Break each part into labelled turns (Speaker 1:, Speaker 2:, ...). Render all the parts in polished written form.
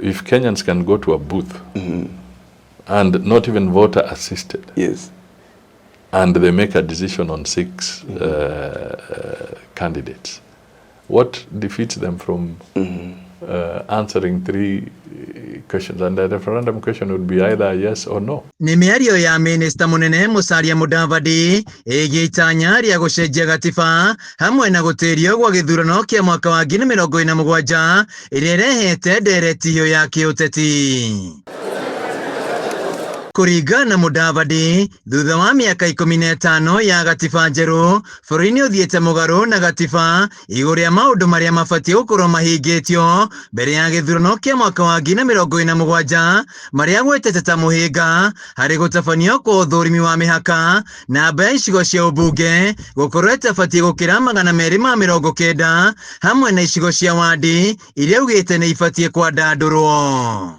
Speaker 1: If Kenyans can go to a booth and not even voter assisted,
Speaker 2: yes,
Speaker 1: and they make a decision on 6 candidates, what defeats them from answering 3 questions? And the referendum question would be either yes or no.
Speaker 3: Nĩ mĩario ya Minista Mũnene Musalia Mudavadi ĩgiĩ itanya rĩa gũcenjia gatiba hamwe na gũtĩrio gwa gĩthurano kĩa mwaka wa 2027 ĩrĩa ĩrehete ndereti hiyo ya kĩũteti. Kũringana na Mudavadi, thutha wa mĩaka 15 ya gatiba njerũ, bũrũri nĩ ũthiĩte mũgarũ na gatiba igũrũ rĩa maũndũ marĩa mabatiĩ gũkorwo mahingĩtio mbere ya gĩthurano kĩa mwaka wa 2027 marĩa gwetete ta mũhĩnga harĩ gũtabanio kwa ũthũrimi wa mĩhaka na namba ya icigo cia ũmbunge gũkorwo ĩtabatiĩ gũkĩra 290 hamwe na icigo cia wadi iria ugĩte nĩ ibatiĩ kwandandũrwo.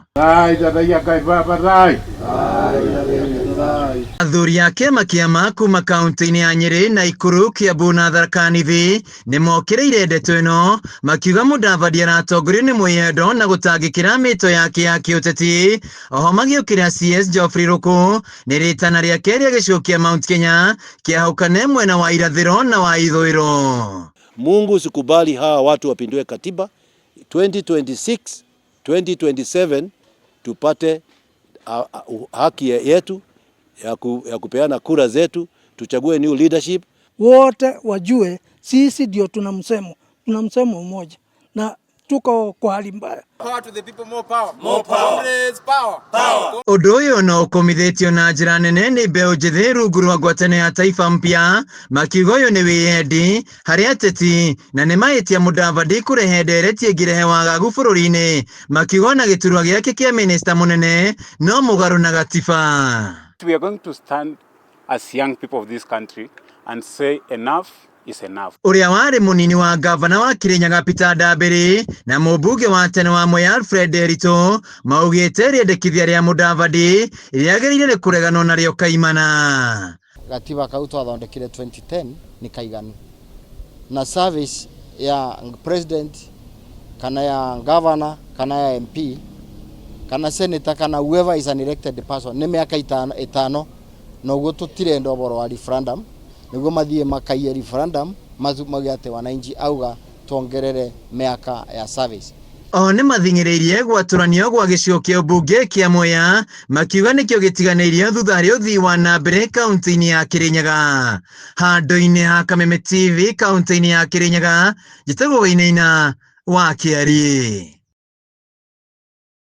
Speaker 3: Athuri a kĩama kĩa kuma kaunti-inĩ ya Nyeri, Nakuru, Kiambu na Tharaka Nithi nĩ mokĩrĩire ndeto ĩno makiuga Mudavadi aratongorio nĩ mwĩyendo na gũtangĩkĩra mĩto yake ya kĩũteti. Oho magĩũkĩra CS Geoffrey Ruku nĩ rĩtana rĩake rĩa gĩcigo kĩa Mount Kenya kĩahũkane mwena wa irathĩro na wa ithũĩro.
Speaker 4: Mungu sikubali hawa watu wapindue katiba. 2026, 2027 tupate haki yetu ya kupeana kura zetu, tuchague new leadership.
Speaker 5: Wote wajue sisi ndio tuna msemo mmoja na tuko kwa hali mbaya.
Speaker 3: Power to the people, more power. More power. Power. Ũndũ ũyũ no ũkomithĩtio na njĩra nene nĩ mbeũ njĩthĩ rungu rwa ngwatanĩro ya Taifa Mpya, makiuga ũyũ nĩ wĩyendi harĩ ateti na nĩ mahĩtia Mudavadi kũrehe ndereti ĩngĩrehe wagagu bũrũri-inĩ, makiuga na gĩturwa gĩake kĩa minista mũnene no mũgarũ na gatiba.
Speaker 6: We are going to stand as young people of this country and say enough is enough.
Speaker 3: Uria wari munini wa gavana wa Kirinyaga Peter Ndambiri na mũmbunge wa tene wa Moi Alfred Nderitu maugĩte rĩendekithia rĩa Mudavadi rĩagĩrĩire nĩ kũreganwo narĩo kaimana.
Speaker 7: Gatiba kau twathondekire 2010 ni kaiganu na service ya president kana ya governor kana ya MP kana senator kana whoever is an elected person nĩ mĩaka 5 na ũguo tũtirenda ũboro wa referendum nĩguo mathiĩ makaiye referendum magĩate wananchi auga tuongerere mĩaka ya service.
Speaker 3: O nĩ mathing'ĩrĩirie gwatũranio gwa gĩcigo kĩa ũmbunge kĩa Mwea makiuga nĩkĩo gĩtiganĩirio thutha harĩ ũthii wa na mbere kaunti-inĩ ya Kirinyaga. Handũ-inĩ ha Kameme TV kaunti-inĩ ya Kirinyaga, njĩtagwo Wainaina wa Kĩari.